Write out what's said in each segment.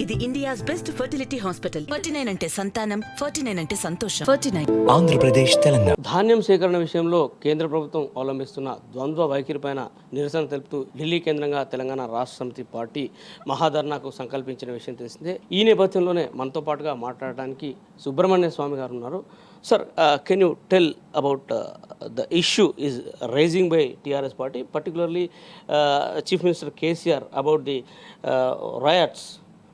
ఇది India's best fertility hospital. 49 అంటే సంతానం, 49 అంటే సంతోషం. 49 ఆంధ్రప్రదేశ్, తెలంగాణ. ధాన్యం సేకరణ విషయంలో కేంద్ర ప్రభుత్వం అవలంబిస్తున్న ద్వంద్వ వైఖరిపైన నిరసన తెలుపుతూ ఢిల్లీ కేంద్రంగా తెలంగాణ రాష్ట్ర సమితి పార్టీ మహాధర్నాకు సంకల్పించిన విషయం తెలిసిందే. ఈ నేపథ్యంలోనే మనతో పాటుగా మాట్లాడడానికి సుబ్రహ్మణ్య స్వామి గారు ఉన్నారు. Sir, can you tell about the issue is raising by TRS party, particularly Chief Minister KCR, about the riots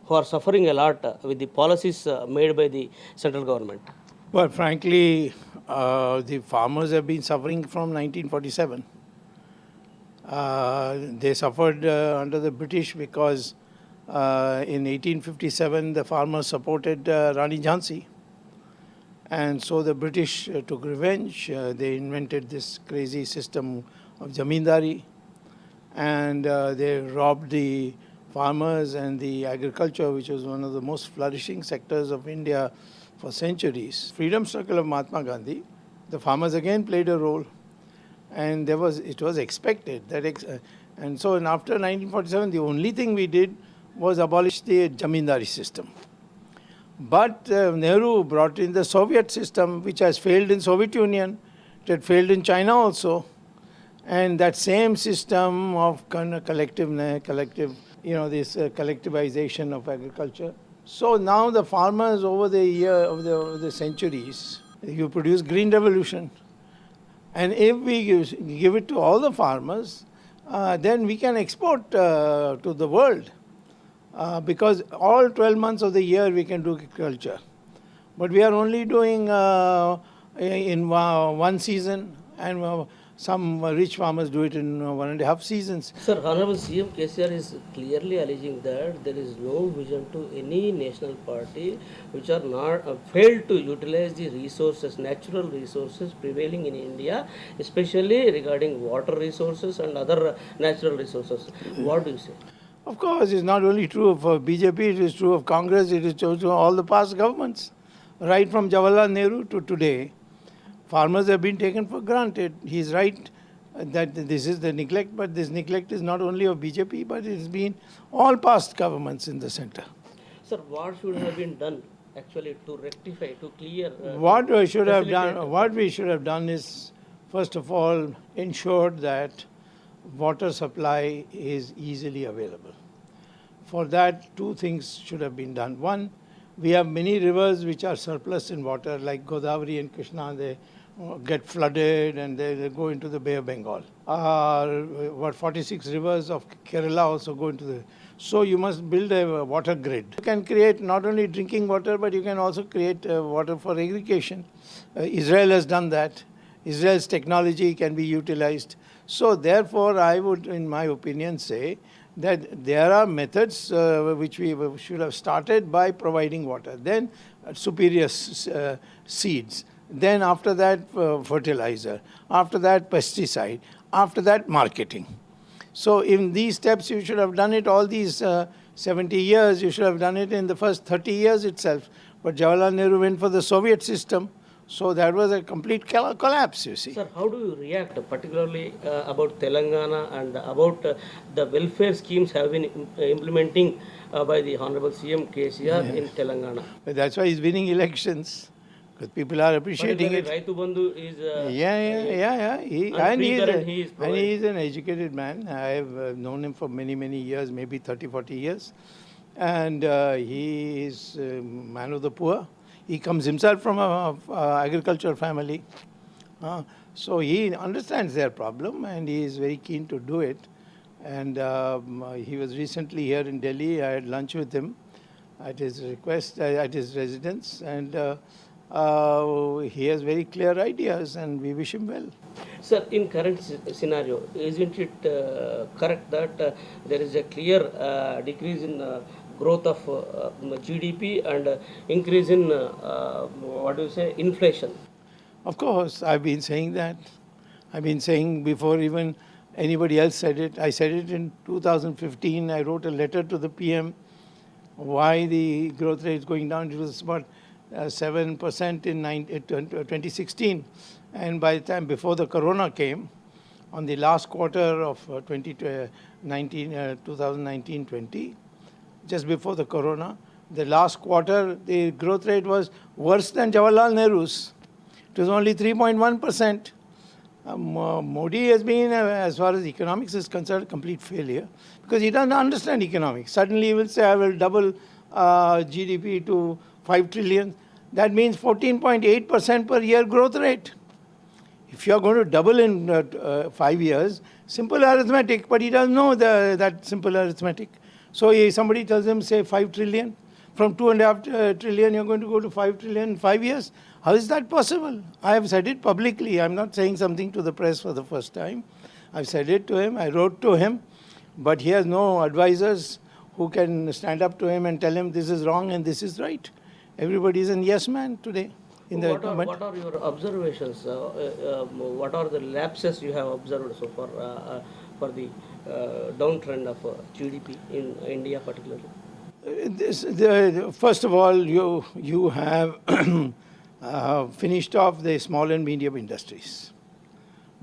who are suffering a lot with the policies made by the central government? Well, frankly, the farmers have been suffering from 1947. They suffered under the British because in 1857 the farmers supported Rani Jhansi. And so the British took revenge. They invented this crazy system of zamindari, and they robbed the farmers and the agriculture, which was one of the most flourishing sectors of India for centuries. Freedom struggle of Mahatma Gandhi, the farmers again played a role, and it was expected that and so after 1947 the only thing we did was abolish the zamindari system. But Nehru brought in the Soviet system, which has failed in Soviet Union. It had failed in China also. And that same system of collective, this collectivization of agriculture. So now the farmers over the centuries, you produce green revolution. And if we give it to all the farmers, then we can export to the world. Because all 12 months of the year we can do agriculture. But we are only doing in one season, and some rich farmers do it in 1.5 seasons. Sir, Honorable CM KCR is clearly alleging that there is no vision to any national party which are not failed to utilize the resources, natural resources prevailing in India, especially regarding water resources and other natural resources. What do you say? Of course, it's not only true of BJP, it is true of Congress, it is true of all the past governments. Right from Jawaharlal Nehru to today, farmers have been taken for granted. He's right that this is the neglect, but this neglect is not only of BJP, but it's been all past governments in the center. Sir, what should have been done actually to rectify, to clear? What we should have done is, first of all, ensured that water supply is easily available. For that, two things should have been done. One, we have many rivers which are surplus in water, like Godavari and Krishna. They get flooded and they go into the Bay of Bengal. 46 rivers of Kerala also go into the... So you must build a water grid. You can create not only drinking water, but you can also create water for irrigation. Israel has done that. Israel's technology can be utilized. So therefore, I would, in my opinion, say that there are methods which we should have started by providing water, then superior seeds, then after that fertilizer, after that pesticide, after that marketing. So in these steps you should have done it all these 70 years, you should have done it in the first 30 years itself. But Jawaharlal Nehru went for the Soviet system. So that was a complete collapse, you see. Sir, how do you react, particularly about Telangana and about the welfare schemes have been implementing by the Honorable CM KCR in Telangana? But that's why he's winning elections, because people are appreciating it. Raitu Bandhu is... He is an educated man. I have known him for many, many years, maybe 30, 40 years. And he is a man of the poor. He comes himself from a agricultural family. So he understands their problem and he is very keen to do it. And he was recently here in Delhi. I had lunch with him at his request, at his residence. And he has very clear ideas and we wish him well. Sir, in current scenario, isn't it correct that there is a clear decrease in growth of GDP and increase in inflation? Of course, I've been saying that. I've been saying before even anybody else said it. I said it in 2015. I wrote a letter to the PM why the growth rate is going down. It was about 7% in 2016. And by the time before the corona came, on the last quarter of 2019-20, just before the corona. The last quarter, the growth rate was worse than Jawaharlal Nehru's. It was only 3.1%. Modi has been, as far as economics is concerned, a complete failure because he doesn't understand economics. Suddenly he will say, I will double GDP to 5 trillion. That means 14.8% per year growth rate. If you are going to double in 5 years, simple arithmetic, but he doesn't know that simple arithmetic. So somebody tells him, say, 5 trillion. From 2.5 trillion, you're going to go to 5 trillion in 5 years. How is that possible? I have said it publicly. I'm not saying something to the press for the first time. I've said it to him. I wrote to him. But he has no advisors who can stand up to him and tell him this is wrong and this is right. Everybody is a yes man today in the government. What are your observations? What are the lapses you have observed so far for the downtrend of GDP in India particularly? First of all, you have finished off the small and medium industries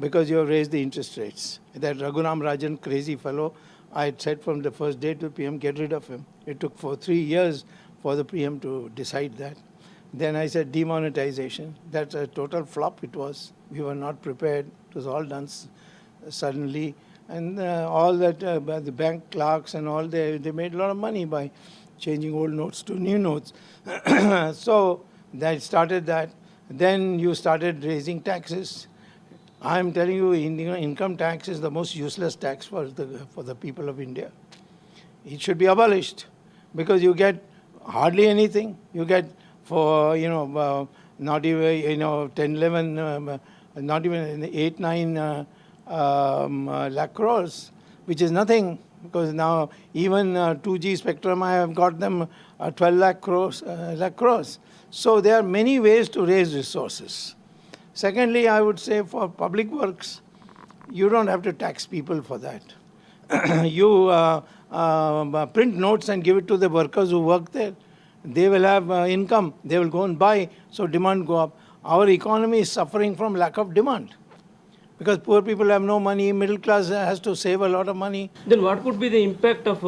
because you have raised the interest rates. That Raghuram Rajan crazy fellow, I had said from the first day to PM, get rid of him. It took for 3 years for the PM to decide that. Then I said demonetization. That's a total flop it was. We were not prepared. It was all done suddenly. And all that, the bank clerks and all, they made a lot of money by changing old notes to new notes. So that started that. Then you started raising taxes. I'm telling you, income tax is the most useless tax for the people of India. It should be abolished because you get hardly anything. You get for, not even, 10, 11, not even 8, 9 lakh crores, which is nothing because now even 2G spectrum, I have got them 12 lakh crores. So there are many ways to raise resources. Secondly, I would say for public works, you don't have to tax people for that. You print notes and give it to the workers who work there. They will have income. They will go and buy. So demand go up. Our economy is suffering from lack of demand because poor people have no money. Middle class has to save a lot of money. Then what could be the impact of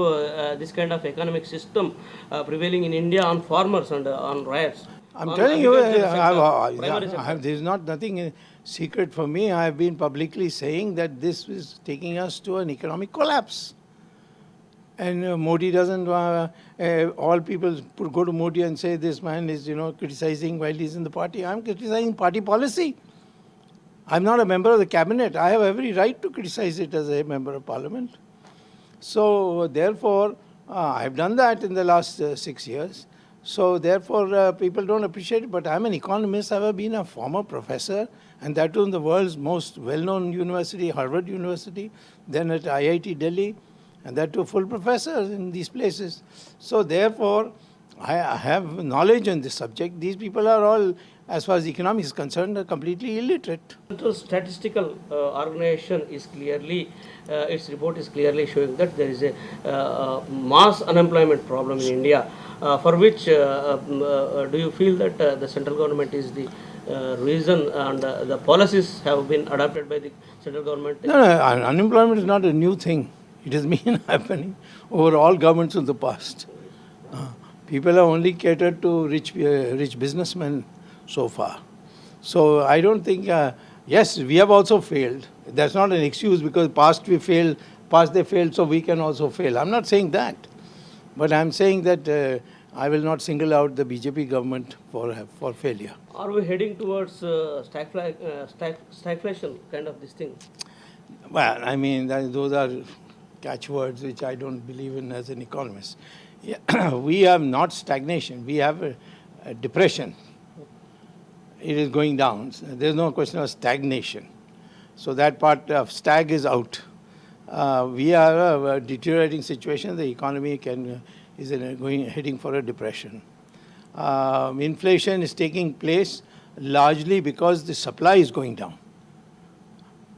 this kind of economic system prevailing in India on farmers and on riots? I'm telling you, there's nothing secret for me. I have been publicly saying that this is taking us to an economic collapse. And Modi doesn't, all people go to Modi and say this man is, criticizing while he's in the party. I'm criticizing party policy. I'm not a member of the cabinet. I have every right to criticize it as a member of parliament. So therefore, I've done that in the last 6 years. So therefore, people don't appreciate it. But I'm an economist. I've been a former professor, and that too in the world's most well-known university, Harvard University, then at IIT Delhi, and that too full professors in these places. So therefore, I have knowledge on this subject. These people are all, as far as economics is concerned, are completely illiterate. The statistical organization is clearly, its report is clearly showing that there is a mass unemployment problem in India, for which do you feel that the central government is the reason and the policies have been adopted by the central government? No, unemployment is not a new thing. It has been happening over all governments of the past. People have only catered to rich businessmen so far. So I don't think, yes, we have also failed. That's not an excuse because past they failed, so we can also fail. I'm not saying that. But I'm saying that I will not single out the BJP government for failure. Are we heading towards stagflation kind of this thing? Well, I mean, those are catchwords which I don't believe in as an economist. Yeah, we have not stagnation. We have a depression. It is going down. There's no question of stagnation. So that part of stag is out. We are a deteriorating situation. The economy is heading for a depression. Inflation is taking place largely because the supply is going down,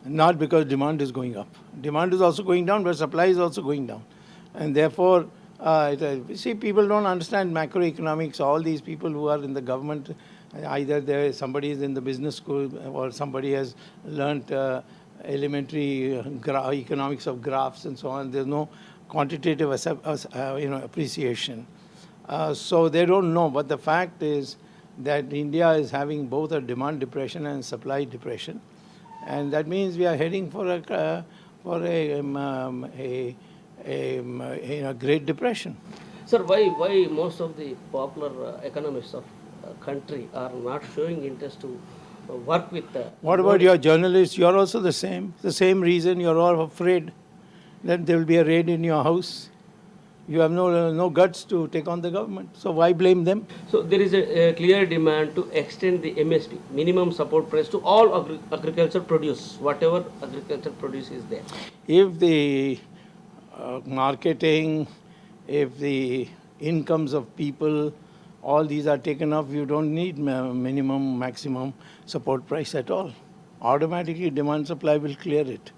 not because demand is going up. Demand is also going down, but supply is also going down. And therefore, see, people don't understand macroeconomics. All these people who are in the government, either somebody is in the business school or somebody has learnt elementary economics of graphs and so on. There's no quantitative appreciation. So they don't know. But the fact is that India is having both a demand depression and supply depression, and that means we are heading for a Great Depression. Sir, why most of the popular economists of country are not showing interest to work with the... What about your journalists? You are also the same. The same reason you are all afraid that there will be a raid in your house. You have no guts to take on the government. So why blame them? So there is a clear demand to extend the MSP, minimum support price, to all agriculture produce, whatever agriculture produce is there. If the marketing, if the incomes of people, all these are taken off, you don't need minimum, maximum support price at all. Automatically demand supply will clear it.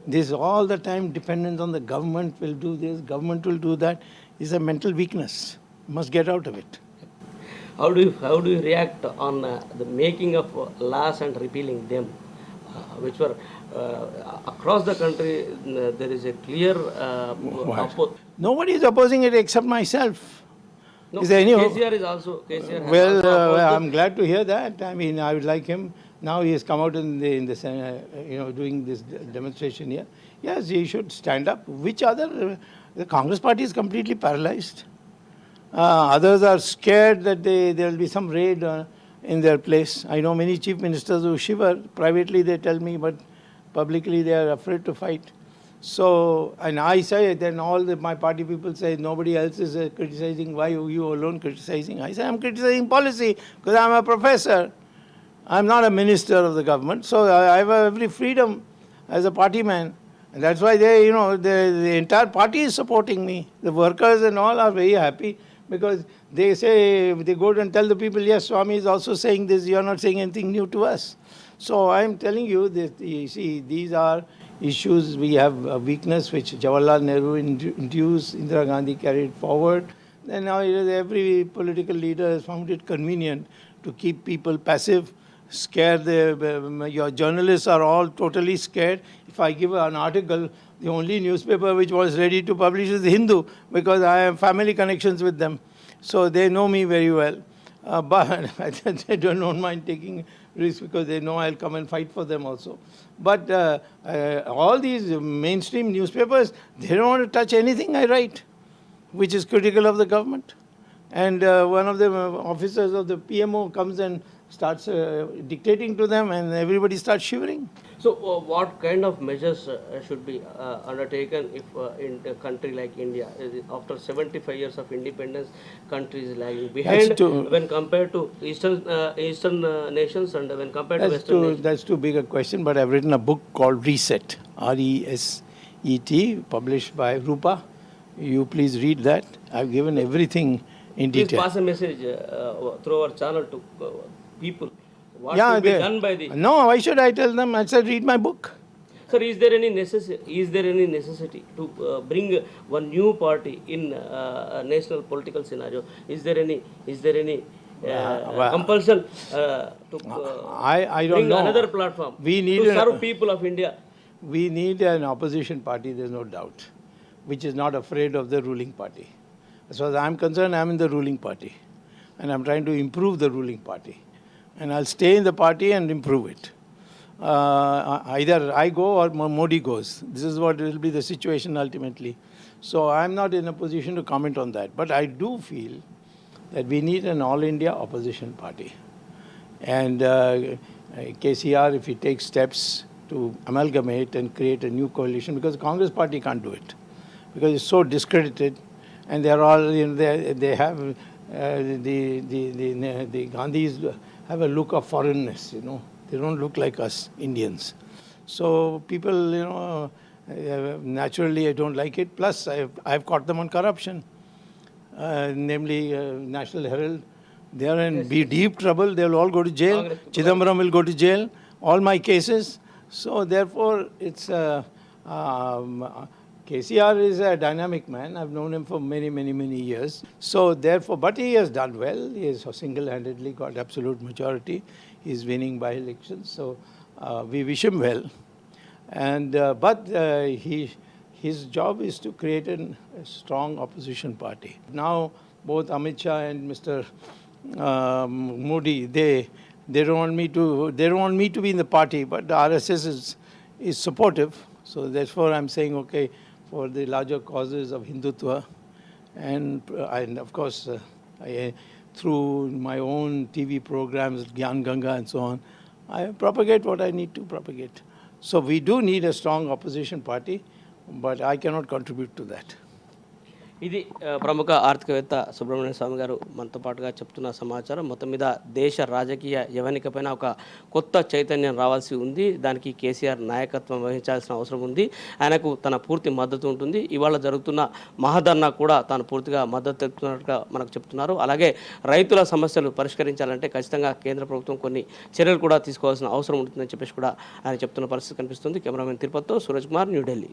This all the time dependence on the government will do this, government will do that, is a mental weakness. You must get out of it. How do you react on the making of laws and repealing them, which were across the country? There is a clear Nobody is opposing it except myself. No, is there any? KCR is also. KCR well, I'm glad to hear that. I mean, I would like him. Now he has come out in the doing this demonstration here. Yes, he should stand up. Which other? The Congress party is completely paralyzed. Others are scared that there will be some raid in their place. I know many chief ministers who shiver. Privately they tell me, but publicly they are afraid to fight. So, and I say, then my party people say, nobody else is criticizing. Why are you alone criticizing? I say, I'm criticizing policy because I'm a professor. I'm not a minister of the government, so I have every freedom as a party man. And that's why the entire party is supporting me. The workers and all are very happy because they say, they go and tell the people, yes, Swamy is also saying this, you are not saying anything new to us. So I'm telling you that, you see, these are issues. We have a weakness which Jawaharlal Nehru introduced, Indira Gandhi carried forward. And now every political leader has found it convenient to keep people passive, scare your journalists are all totally scared. If I give an article, the only newspaper which was ready to publish is the Hindu because I have family connections with them. So they know me very well. But they don't mind taking risks because they know I'll come and fight for them also. But all these mainstream newspapers, they don't want to touch anything I write, which is critical of the government. And one of the officers of the PMO comes and starts dictating to them, and everybody starts shivering. So what kind of measures should be undertaken if in a country like India, after 75 years of independence, country is lagging behind when compared to Eastern nations and when compared to Western nations? That's too big a question, but I've written a book called Reset, R-E-S-E-T, published by Rupa. You please read that. I've given everything in detail. Please pass a message through our channel to people. What should be done by the... No, why should I tell them? I said, read my book. Sir, is there any necessity to bring one new party in a national political scenario? Is there any compulsion to I don't bring know. Another platform to serve people of India? We need an opposition party, there's no doubt, which is not afraid of the ruling party. As far as I'm concerned, I'm in the ruling party. And I'm trying to improve the ruling party. And I'll stay in the party and improve it. Either I go or Modi goes. This is what will be the situation ultimately. So I'm not in a position to comment on that. But I do feel that we need an all-India opposition party. And KCR, if he takes steps to amalgamate and create a new coalition, because the Congress party can't do it. Because it's so discredited. And they're all, they have, the Gandhis have a look of foreignness, They don't look like us Indians. So people, naturally I don't like it. Plus, I've caught them on corruption, namely National Herald. They are in deep trouble. They will all go to jail. Chidambaram will go to jail. All my cases. So therefore, it's KCR is a dynamic man. I've known him for many, many, many years. So therefore, but he has done well. He has single-handedly got absolute majority. He's winning by elections. So we wish him well. And but he his job is to create a strong opposition party. Now, both Amit Shah and Mr. Modi, they don't want me to be in the party, but the RSS is supportive. So therefore, I'm saying okay for the larger causes of Hindutva, and of course, through my own TV programs, Gyan Ganga and so on, I propagate what I need to propagate. So we do need a strong opposition party, but I cannot contribute to that. ఇది ప్రముఖ ఆర్థికవేత్త సుబ్రహ్మణ్య స్వామి గారు మనతో పాటుగా చెప్తున్న సమాచారం. మొత్తం మీద దేశ రాజకీయ యవనికపైన ఒక కొత్త చైతన్యం రావాల్సి ఉంది. దానికి కేసీఆర్ నాయకత్వం వహించాల్సిన అవసరం ఉంది. ఆయనకు తన పూర్తి మద్దతు ఉంటుంది. ఇవాళ జరుగుతున్న మహాధర్నా కూడా తాను పూర్తిగా మద్దతు తెలుపుతున్నట్టుగా మనకు చెప్తున్నారు. అలాగే రైతుల సమస్యలు పరిష్కరించాలంటే ఖచ్చితంగా కేంద్ర ప్రభుత్వం కొన్ని చర్యలు కూడా తీసుకోవాల్సిన అవసరం ఉంటుందని చెప్పేసి కూడా ఆయన చెప్తున్న పరిస్థితి కనిపిస్తుంది. కెమెరామెన్ తిరుపతితో సూరజ్ కుమార్, న్యూఢిల్లీ.